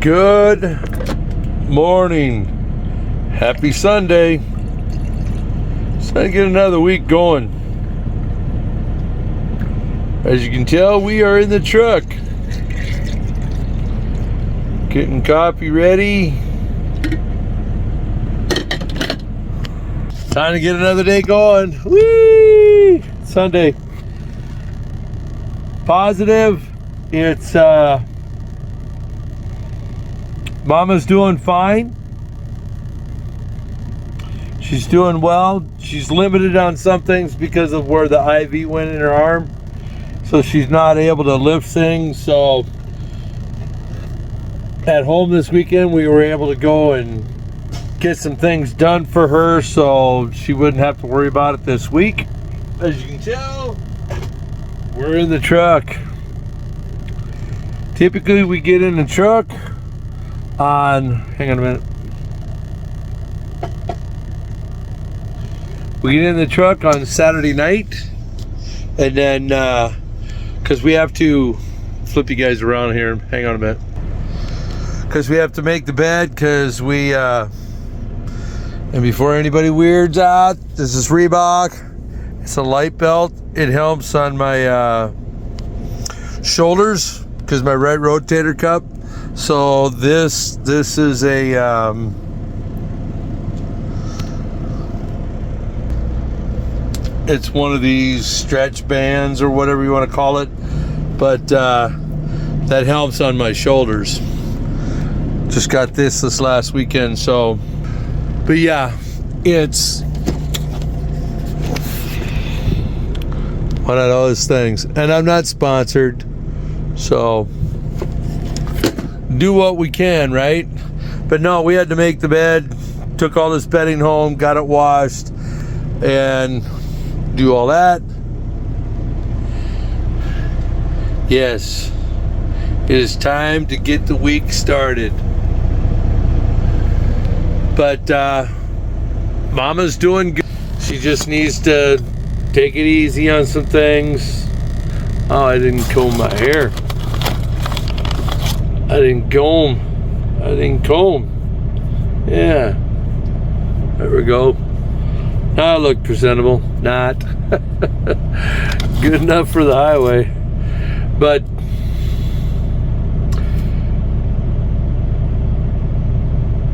Good morning. Happy Sunday. Just trying to get another week going. As you can tell, we are in the truck. Getting coffee ready. Time to get another day going. Whee! Sunday. Positive. It's Mama's doing fine. She's doing well. She's limited on some things because of where the IV went in her arm. So she's not able to lift things. So at home this weekend, we were able to go and get some things done for her so she wouldn't have to worry about it this week. As you can tell, we're in the truck. Typically we get in the truck on, hang on a minute. We get in the truck on Saturday night, and then because we have to flip you guys around here, hang on a minute, because we have to make the bed, because we and before anybody weirds out, this is Reebok. It's a light belt. It helps on my shoulders because my right rotator cuff. So this is a it's one of these stretch bands or whatever you want to call it, but that helps on my shoulders. Just got this last weekend. So but yeah, it's one of those things, and I'm not sponsored, so do what we can, right? But no, we had to make the bed, took all this bedding home, got it washed, and do all that. Yes, it is time to get the week started. But Mama's doing good. She just needs to take it easy on some things. Oh, I didn't comb my hair. I didn't comb. Yeah. There we go. Now I look presentable. Not. Good enough for the highway. But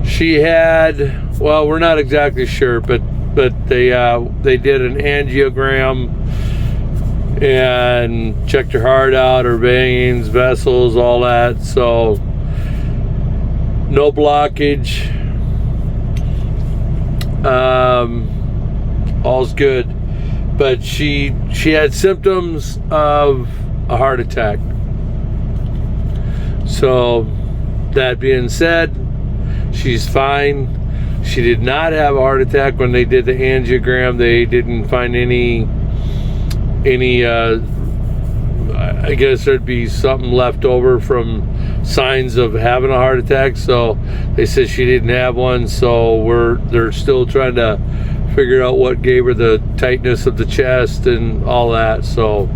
she had, well, we're not exactly sure, but they did an angiogram and checked her heart out, her veins, vessels, all that. So no blockage. All's good. But she had symptoms of a heart attack. So that being said, she's fine. She did not have a heart attack when they did the angiogram. They didn't find any I guess there'd be something left over from signs of having a heart attack. So they said she didn't have one. So they're still trying to figure out what gave her the tightness of the chest and all that. So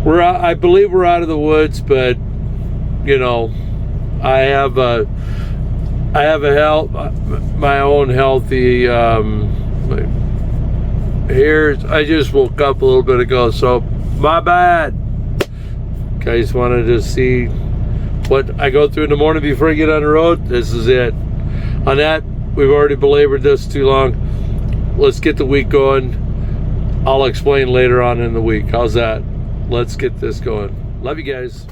I believe we're out of the woods, but you know, I have my own healthy here. I just woke up a little bit ago, so my bad. Guys wanted to see what I go through in the morning before I get on the road. This is it. On that, we've already belabored this too long. Let's get the week going. I'll explain later on in the week. How's that? Let's get this going. Love you guys.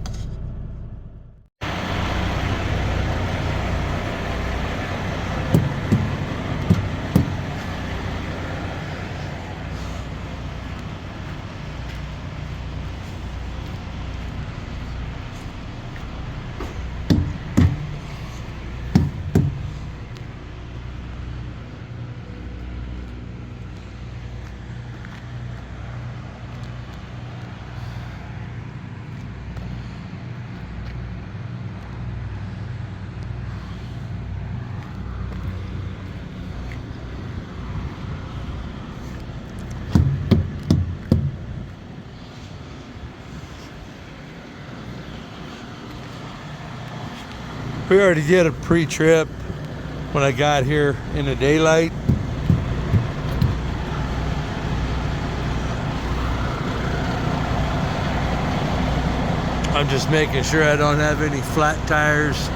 We already did a pre-trip when I got here in the daylight. I'm just making sure I don't have any flat tires.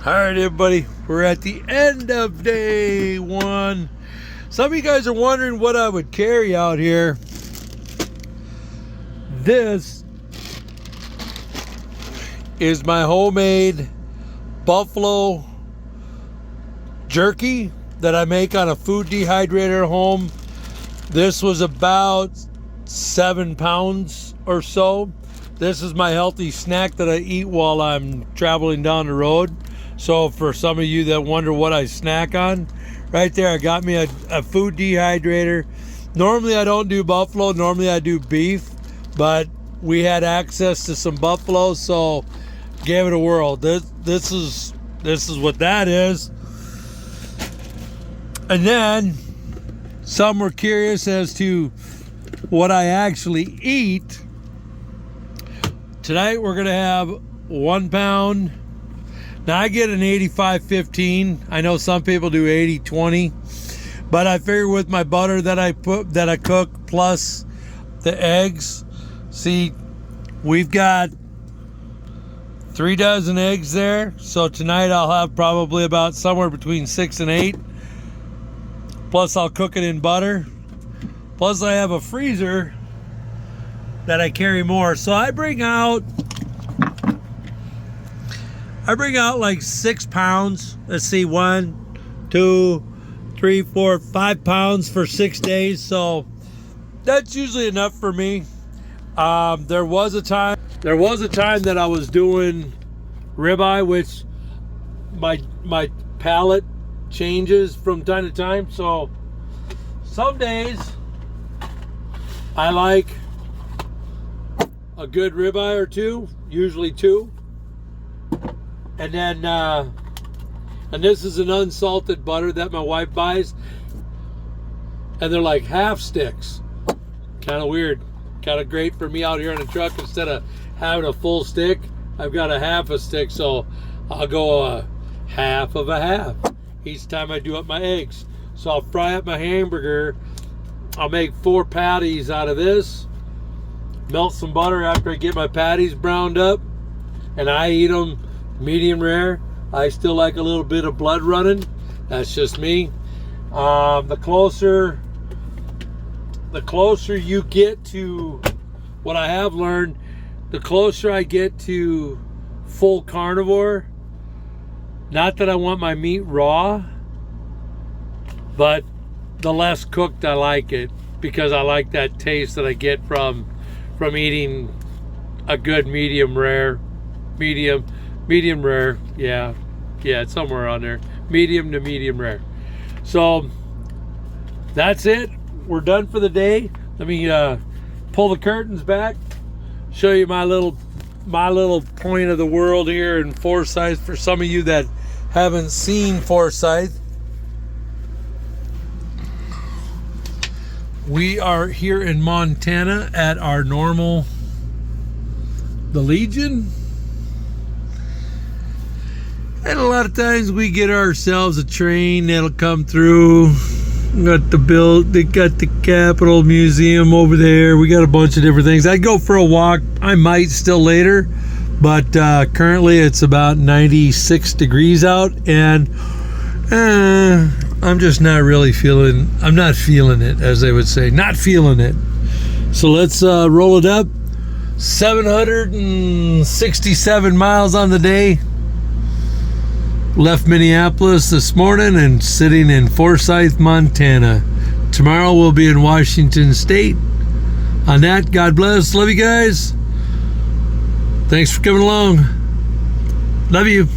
All right, everybody, we're at the end of day one. Some of you guys are wondering what I would carry out here. This is my homemade buffalo jerky that I make on a food dehydrator at home. This was about 7 pounds or so. This is my healthy snack that I eat while I'm traveling down the road. So for some of you that wonder what I snack on, right there I got me a food dehydrator. Normally I don't do buffalo, normally I do beef, but we had access to some buffalo, so gave it a whirl. This is what that is. And then some were curious as to what I actually eat. Tonight we're gonna have 1 pound. Now I get an 85-15. I know some people do 80-20, but I figure with my butter that I cook plus the eggs. See, we've got 3 dozen eggs there. So tonight I'll have probably about somewhere between 6 and 8. Plus I'll cook it in butter. Plus I have a freezer that I carry more. So I bring out like 6 pounds. Let's see, 1, 2, 3, 4, 5 pounds for 6 days. So that's usually enough for me. There was a time that I was doing ribeye, which my palate changes from time to time. So some days I like a good ribeye or two, usually 2. And then, and this is an unsalted butter that my wife buys. And they're like half sticks. Kind of weird. Kind of great for me out here in the truck. Instead of having a full stick, I've got a half a stick. So I'll go a half of a half each time I do up my eggs. So I'll fry up my hamburger. I'll make 4 patties out of this. Melt some butter after I get my patties browned up. And I eat them medium rare. I still like a little bit of blood running. That's just me. The closer you get to what I have learned, the closer I get to full carnivore. Not that I want my meat raw, but the less cooked I like it, because I like that taste that I get from eating a good medium rare, medium rare. Yeah, it's somewhere on there, medium to medium rare. So that's it. We're done for the day. Let me pull the curtains back, show you my little point of the world here in Forsyth. For some of you that haven't seen Forsyth, we are here in Montana at our normal, the Legion. And a lot of times we get ourselves a train that'll come through. They got the Capitol Museum over there. We got a bunch of different things. I'd go for a walk. I might still later, but currently it's about 96 degrees out, and I'm just not really feeling. I'm not feeling it, as they would say. Not feeling it. So let's roll it up. 767 miles on the day. Left Minneapolis this morning and sitting in Forsyth, Montana. Tomorrow we'll be in Washington State. On that, God bless. Love you guys. Thanks for coming along. Love you.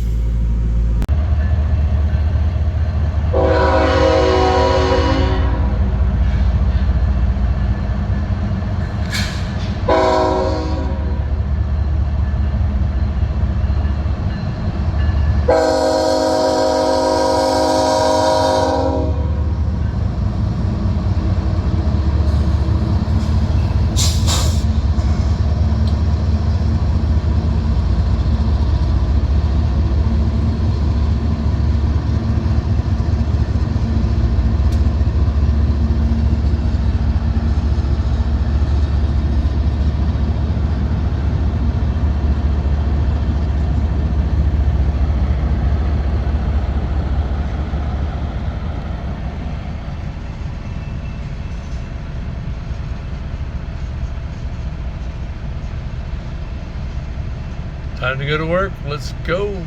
Time to go to work. Let's go.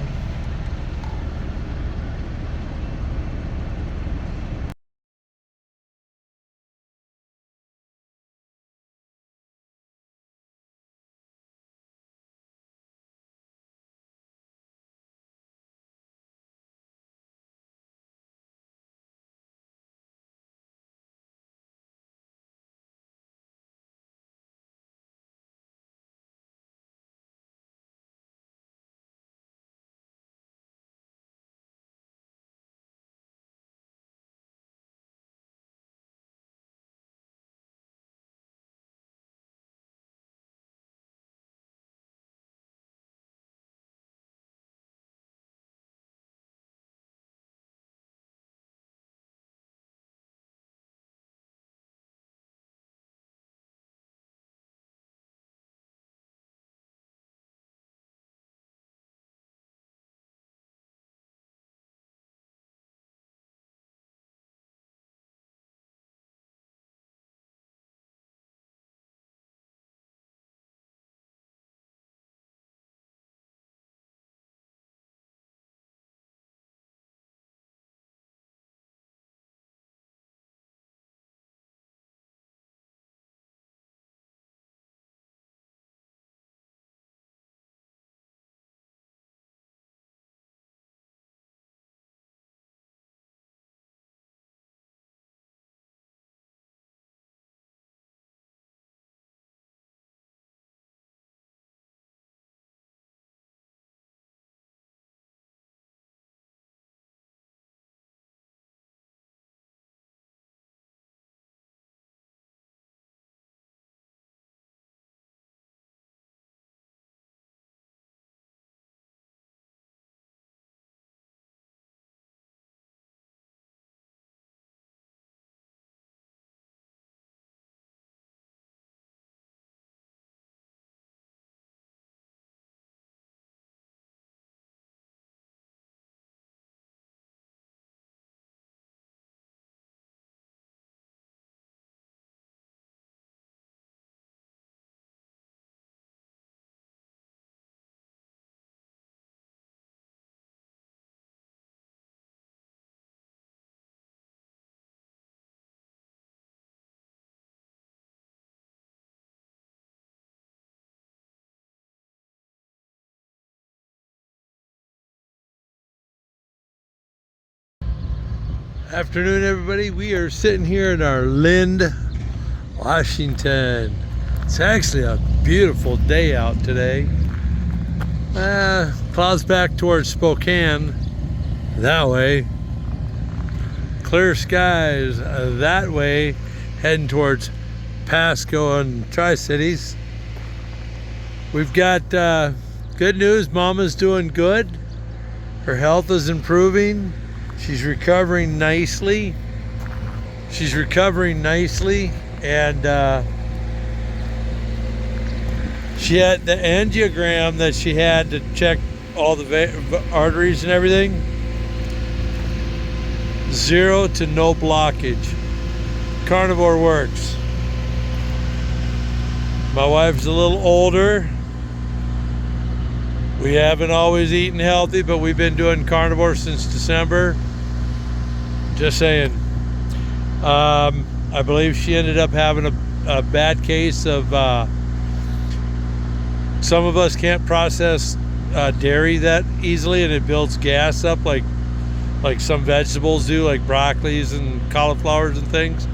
Afternoon, everybody. We are sitting here in our Lind, Washington. It's actually a beautiful day out today. Clouds back towards Spokane that way. Clear skies that way, heading towards Pasco and Tri-Cities. We've got good news. Mama's doing good. Her health is improving. She's recovering nicely. And she had the angiogram that she had to check all the arteries and everything. 0 to no blockage. Carnivore works. My wife's a little older. We haven't always eaten healthy, but we've been doing carnivore since December. Just saying. I believe she ended up having a bad case of some of us can't process dairy that easily, and it builds gas up like some vegetables do, like broccolis and cauliflowers and things.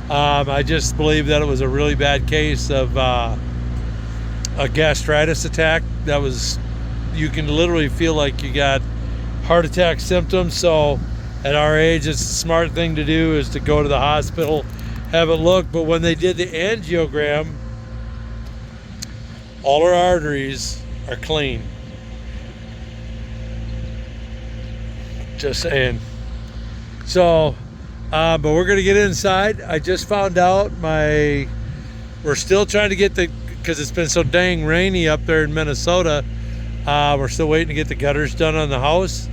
I just believe that it was a really bad case of a gastritis attack. That was, you can literally feel like you got heart attack symptoms. So at our age, it's a smart thing to do is to go to the hospital, have it looked. But when they did the angiogram, all her arteries are clean. Just saying. So, but we're gonna get inside. I just found out we're still trying to get because it's been so dang rainy up there in Minnesota. We're still waiting to get the gutters done on the house.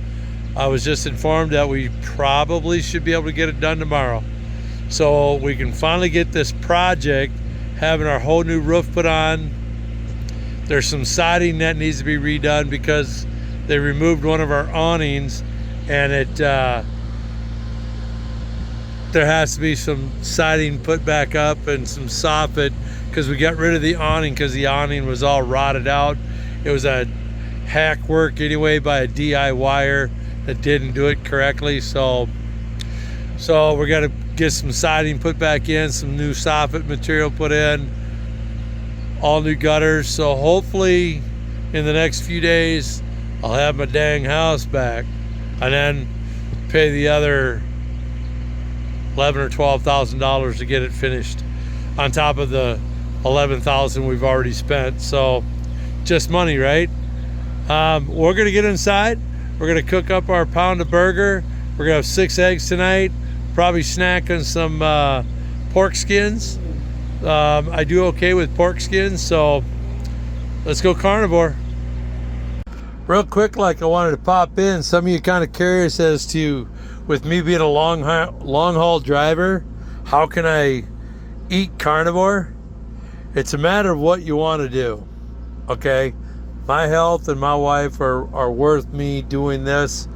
I was just informed that we probably should be able to get it done tomorrow. So we can finally get this project, having our whole new roof put on. There's some siding that needs to be redone because they removed one of our awnings, and there has to be some siding put back up and some soffit because we got rid of the awning because the awning was all rotted out. It was a hack work anyway by a DIYer that didn't do it correctly. So we're gonna get some siding put back in, some new soffit material put in, all new gutters. So hopefully in the next few days I'll have my dang house back, and then pay the other $11,000 or $12,000 to get it finished on top of the $11,000 we've already spent. So just money, right? We're gonna get inside. We're gonna cook up our pound of burger. We're gonna have 6 eggs tonight. Probably snack on some pork skins. I do okay with pork skins, so let's go carnivore. Real quick, I wanted to pop in. Some of you kind of curious as to, with me being a long haul driver, how can I eat carnivore? It's a matter of what you want to do. Okay, my health and my wife are worth me doing this.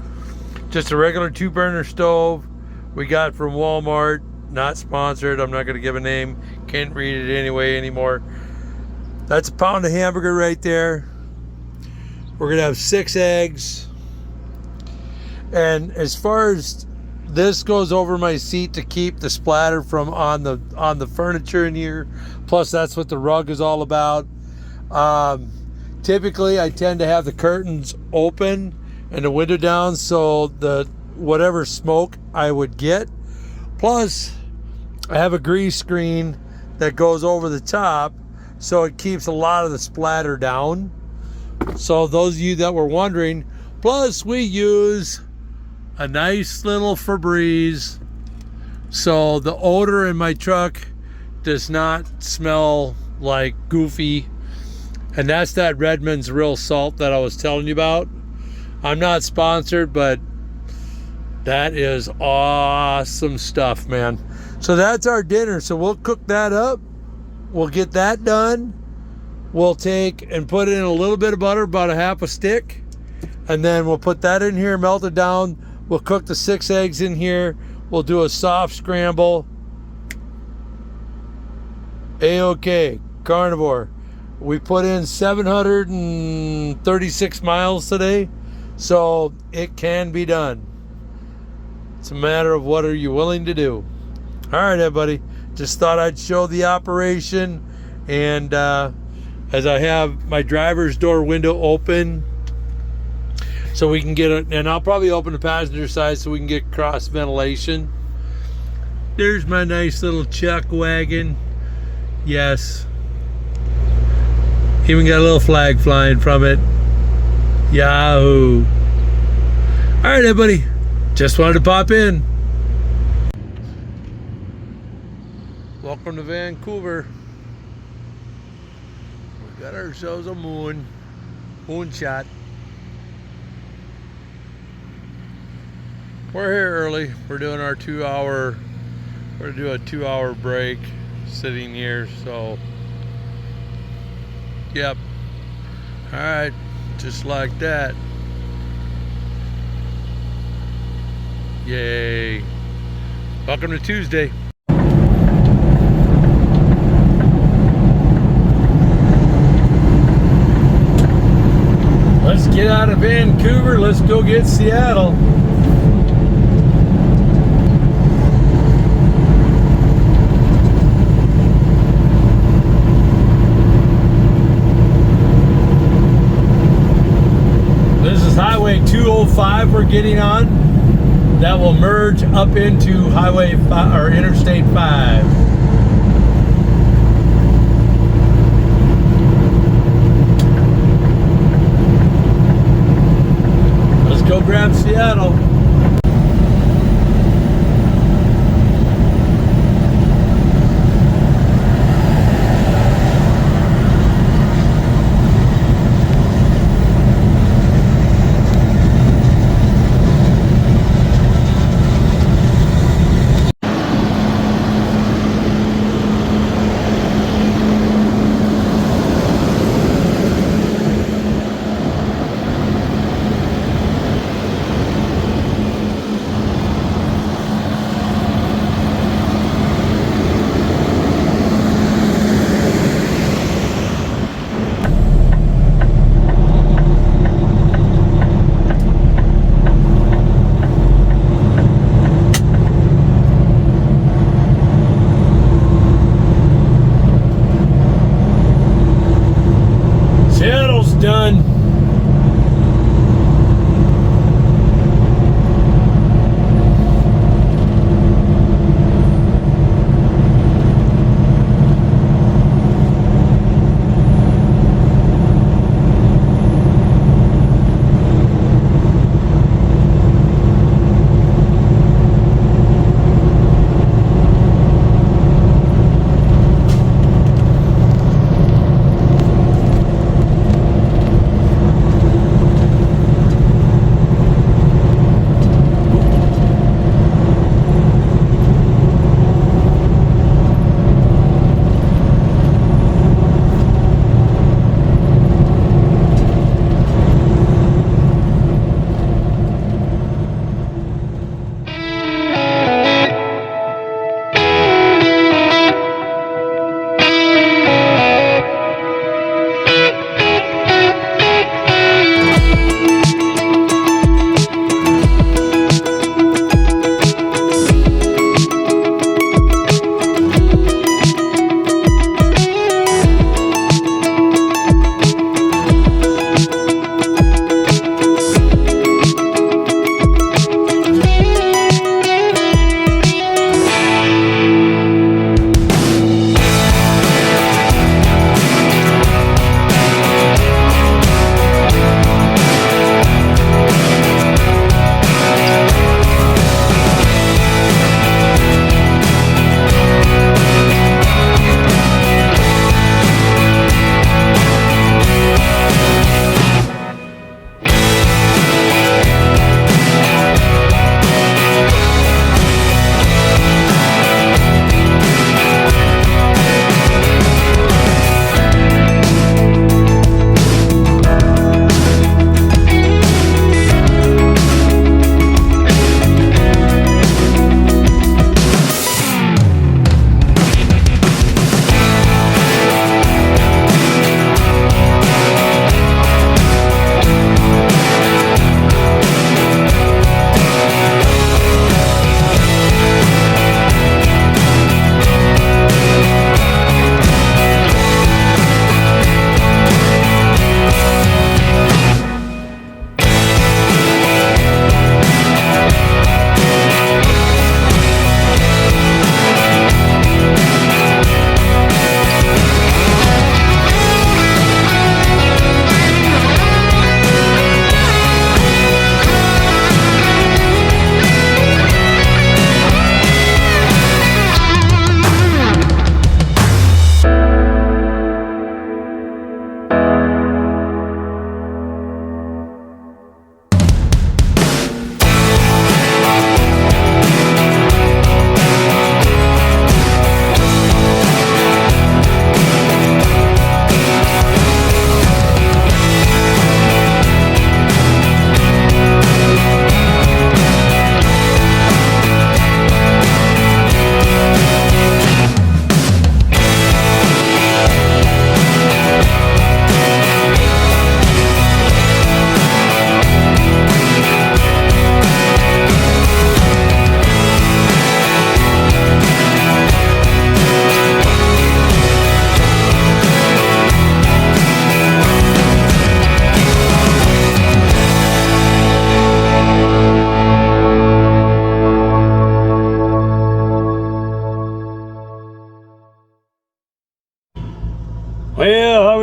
Just a regular 2-burner stove we got from Walmart, not sponsored. I'm not going to give a name. Can't read it anyway anymore. That's a pound of hamburger right there. We're going to have 6 eggs. And as far as this goes over my seat to keep the splatter from on the furniture in here. Plus that's what the rug is all about. Typically I tend to have the curtains open and the window down, so the whatever smoke I would get. Plus I have a grease screen that goes over the top, so it keeps a lot of the splatter down. So those of you that were wondering, plus we use a nice little Febreze, so the odor in my truck does not smell like goofy. And that's that Redmond's Real Salt that I was telling you about. I'm not sponsored, but that is awesome stuff, man. So that's our dinner. So we'll cook that up. We'll get that done. We'll take and put in a little bit of butter, about a half a stick. And then we'll put that in here, melt it down. We'll cook the 6 eggs in here. We'll do a soft scramble. A-OK, carnivore. We put in 736 miles today, so it can be done. It's a matter of what are you willing to do. All right, everybody. Just thought I'd show the operation. And as I have my driver's door window open, so we can get it, and I'll probably open the passenger side so we can get cross ventilation. There's my nice little chuck wagon. Yes. Even got a little flag flying from it. Yahoo. All right, everybody. Just wanted to pop in. Welcome to Vancouver. We got ourselves a moonshot. We're here early. We're doing our 2-hour. We're gonna do a 2-hour break, sitting here. So, yep. All right, just like that. Yay! Welcome to Tuesday. Let's get out of Vancouver. Let's go get Seattle. This is Highway 205 we're getting on. That will merge up into Highway 5 or Interstate 5. Go grab Seattle.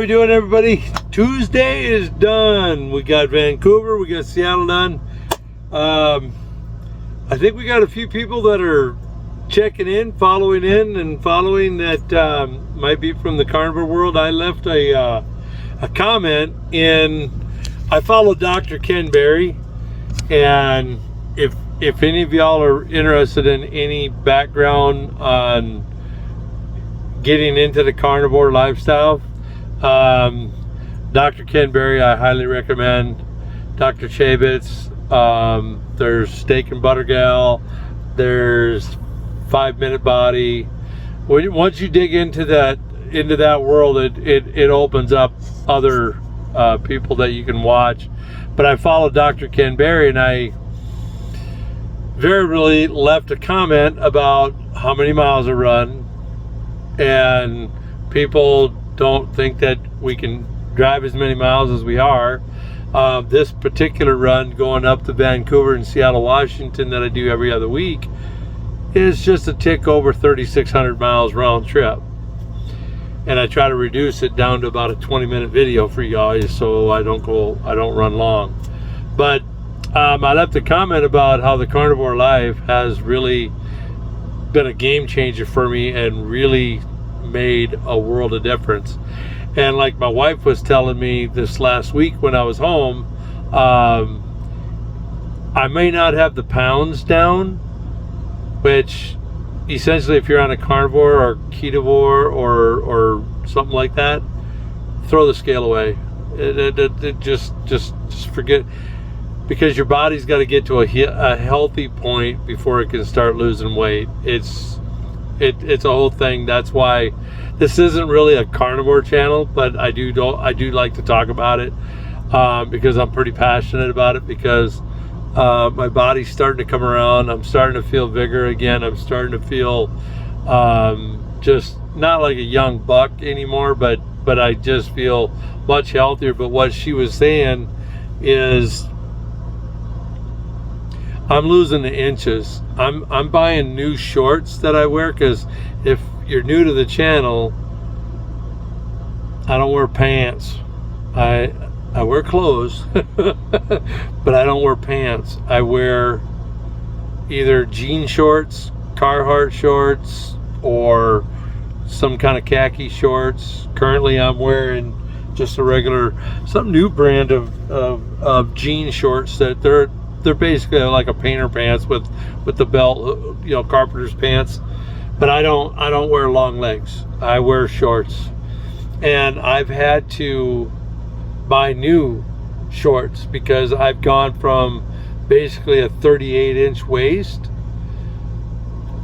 we doing, everybody? Tuesday is done. We got Vancouver, we got Seattle done. I think we got a few people that are checking in, following that might be from the carnivore world. I left a comment in. I follow Dr. Ken Berry, and if any of y'all are interested in any background on getting into the carnivore lifestyle, Dr. Ken Berry, I highly recommend. Dr. Chabitz, there's Steak and Butter Gal, there's 5 Minute Body. Once you dig into that world, it opens up other people that you can watch. But I follow Dr. Ken Berry, and I very really left a comment about how many miles I run, and people don't think that we can drive as many miles as we are. This particular run going up to Vancouver and Seattle, Washington, that I do every other week, is just a tick over 3,600 miles round trip. And I try to reduce it down to about a 20-minute video for you guys, so I don't run long. But I left a comment about how the carnivore life has really been a game changer for me and really made a world of difference. And like my wife was telling me this last week when I was home, I may not have the pounds down, which essentially if you're on a carnivore or ketovore or something like that, throw the scale away. It just forget, because your body's got to get to a healthy point before it can start losing weight. It's a whole thing. That's why this isn't really a carnivore channel, but I do like to talk about it because I'm pretty passionate about it, because my body's starting to come around. I'm starting to feel vigor again. I'm starting to feel just not like a young buck anymore, but I just feel much healthier. But what she was saying is I'm losing the inches. I'm buying new shorts that I wear, because if you're new to the channel, I don't wear pants. I wear clothes, but I don't wear pants. I wear either jean shorts, Carhartt shorts, or some kind of khaki shorts. Currently I'm wearing just a regular, some new brand of jean shorts that they're basically like a painter pants with the belt, carpenter's pants. But I don't wear long legs. I wear shorts. And I've had to buy new shorts because I've gone from basically a 38-inch waist.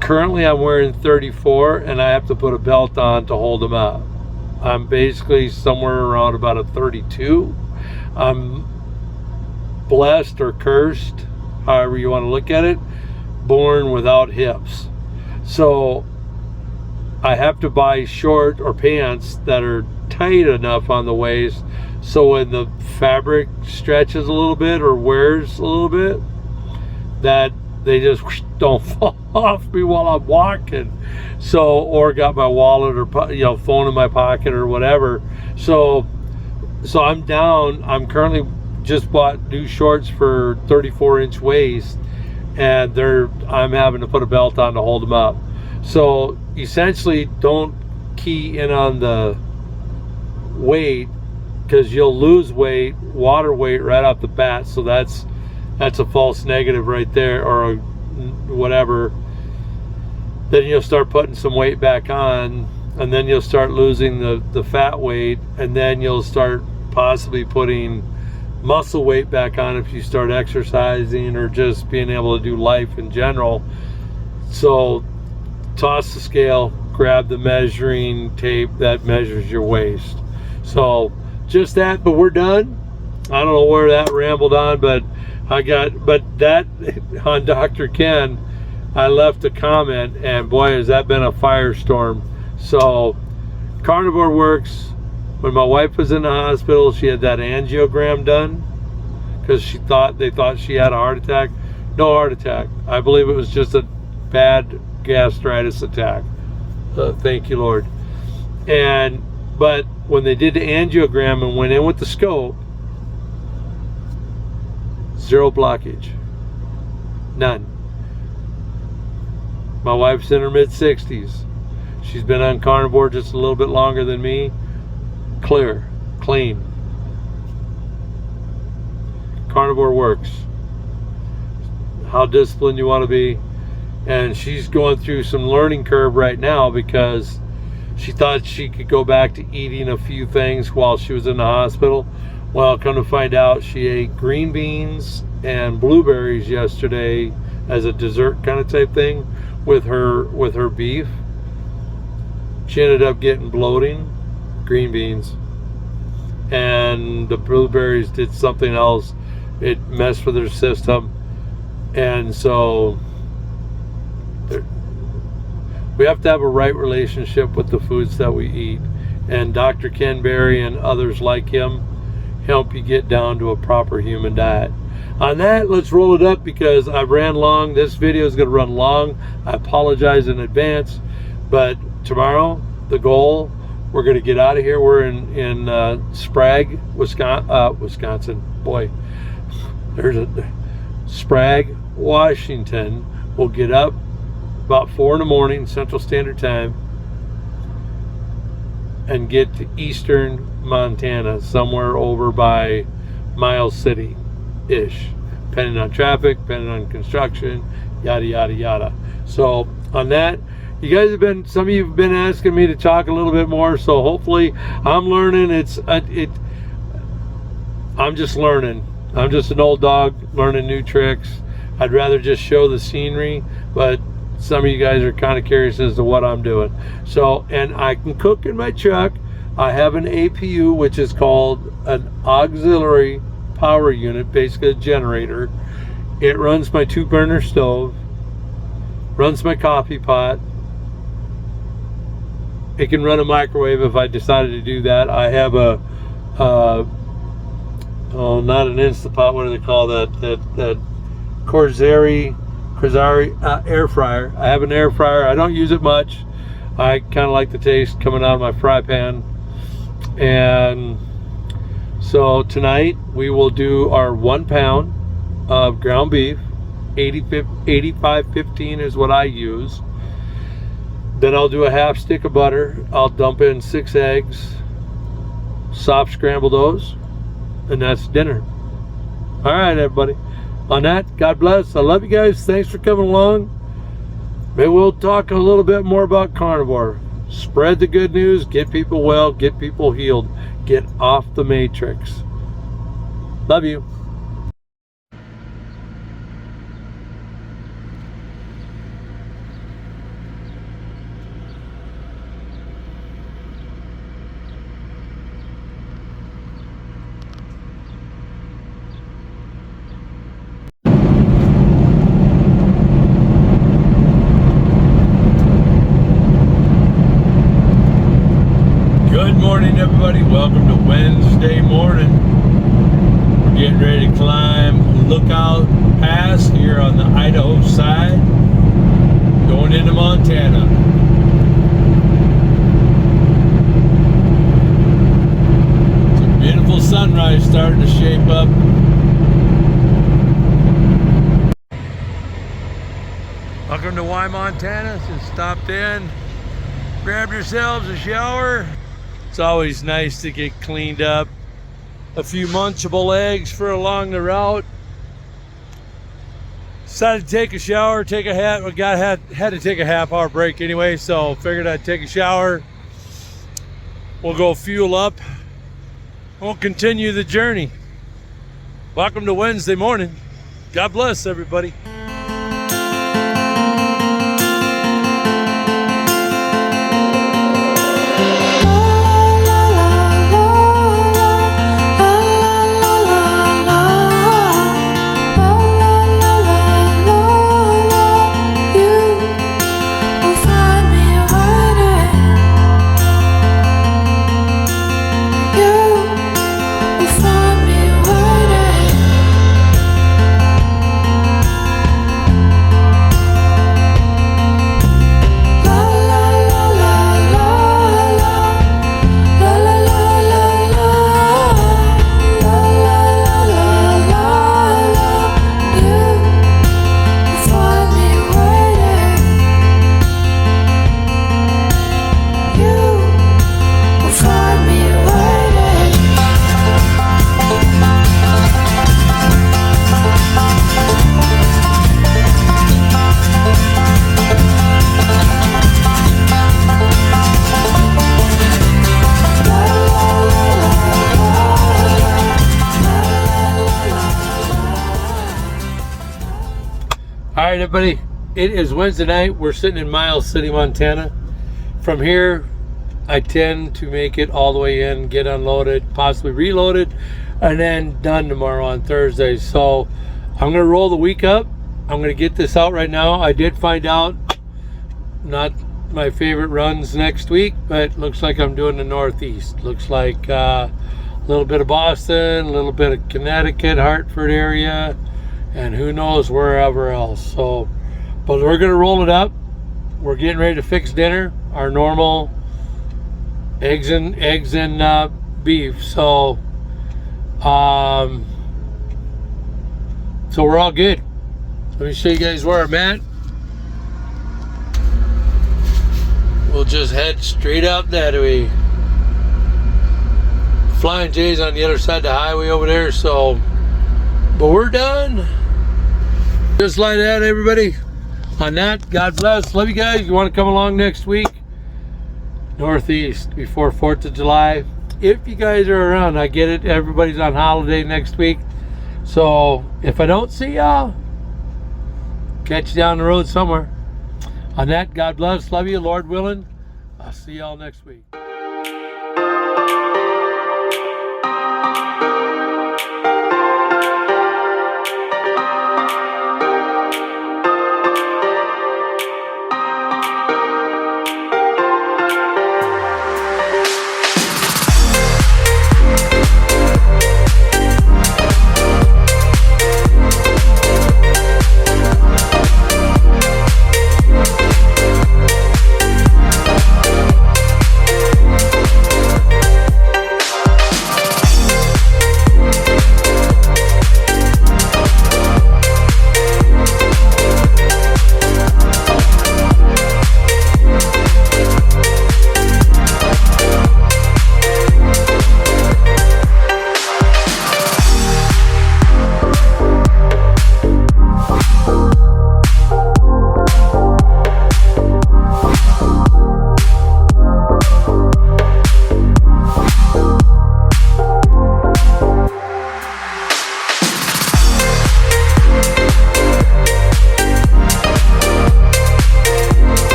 Currently I'm wearing 34, and I have to put a belt on to hold them up. I'm basically somewhere around about a 32. I'm blessed or cursed, however you want to look at it, born without hips. So I have to buy short or pants that are tight enough on the waist, so when the fabric stretches a little bit or wears a little bit, that they just don't fall off me while I'm walking. So, or got my wallet or phone in my pocket or whatever. So I'm down. I'm currently just bought new shorts for 34-inch waist, and I'm having to put a belt on to hold them up. So essentially, don't key in on the weight, because you'll lose weight, water weight, right off the bat. So that's a false negative right there, or whatever. Then you'll start putting some weight back on, and then you'll start losing the fat weight, and then you'll start possibly putting muscle weight back on if you start exercising or just being able to do life in general. So toss the scale, grab the measuring tape that measures your waist. So just that, but we're done. I don't know where that rambled on, but that on Dr. Ken, I left a comment, and boy, has that been a firestorm. So carnivore works. When my wife was in the hospital, she had that angiogram done because they thought she had a heart attack. No heart attack. I believe it was just a bad gastritis attack. Thank you, Lord. But when they did the angiogram and went in with the scope, 0 blockage. None. My wife's in her mid-60s. She's been on carnivore just a little bit longer than me. Clear, clean. Carnivore works. How disciplined you want to be. And she's going through some learning curve right now because she thought she could go back to eating a few things while she was in the hospital. Well, come to find out, she ate green beans and blueberries yesterday as a dessert kind of type thing with her beef. She ended up getting bloating, green beans, and the blueberries did something else. It messed with her system, and so we have to have a right relationship with the foods that we eat. And Dr. Ken Berry and others like him help you get down to a proper human diet. On that, let's roll it up because I ran long. This video is going to run long. I apologize in advance. But tomorrow, the goal, we're going to get out of here. We're in Sprague, Wisconsin. Boy, there's a Sprague, Washington. We'll get up about 4 in the morning, Central Standard Time, and get to eastern Montana, somewhere over by Miles City-ish, depending on traffic, depending on construction, yada, yada, yada. So on that, you guys have been, some of you have been asking me to talk a little bit more, so hopefully I'm learning. I'm just learning. I'm just an old dog learning new tricks. I'd rather just show the scenery, but some of you guys are kind of curious as to what I'm doing. So, and I can cook in my truck. I have an APU, which is called an auxiliary power unit, basically a generator. It runs my 2-burner stove, runs my coffee pot. It can run a microwave if I decided to do that. I have a, not an Instapot, what do they call that Corsair air fryer. I have an air fryer. I don't use it much. I kind of like the taste coming out of my fry pan. And so tonight we will do our 1 pound of ground beef. 85-15 is what I use. Then I'll do a half stick of butter. I'll dump in 6 eggs, soft scramble those, and that's dinner. All right, everybody. On that, God bless. I love you guys. Thanks for coming along. Maybe we'll talk a little bit more about carnivore. Spread the good news. Get people well. Get people healed. Get off the matrix. Love you. Good morning, everybody. Welcome to Wednesday morning. We're getting ready to climb Lookout Pass here on the Idaho side, going into Montana. It's a beautiful sunrise starting to shape up. Welcome to Y Montana. Just stopped in, grabbed yourselves a shower. It's always nice to get cleaned up. A few munchable eggs for along the route. Decided to take a shower, had to take a half-hour break anyway, so figured I'd take a shower. We'll go fuel up. We'll continue the journey. Welcome to Wednesday morning. God bless everybody. All right, everybody. It is Wednesday night. We're sitting in Miles City, Montana. From here, I tend to make it all the way in, get unloaded, possibly reloaded, and then done tomorrow on Thursday. So I'm going to roll the week up. I'm going to get this out right now. I did find out, not my favorite runs next week, but looks like I'm doing the Northeast. Looks like a little bit of Boston, a little bit of Connecticut, Hartford area, and who knows wherever else. So, but we're going to roll it up. We're getting ready to fix dinner, our normal eggs and beef. So so we're all good. Let me show you guys where I'm at. We'll just head straight up that way. Flying J's on the other side of the highway over there. So, but we're done. Just like that, everybody. On that, God bless. Love you guys. You want to come along next week? Northeast before 4th of July. If you guys are around, I get it. Everybody's on holiday next week. So if I don't see y'all, catch you down the road somewhere. On that, God bless. Love you, Lord willing. I'll see y'all next week.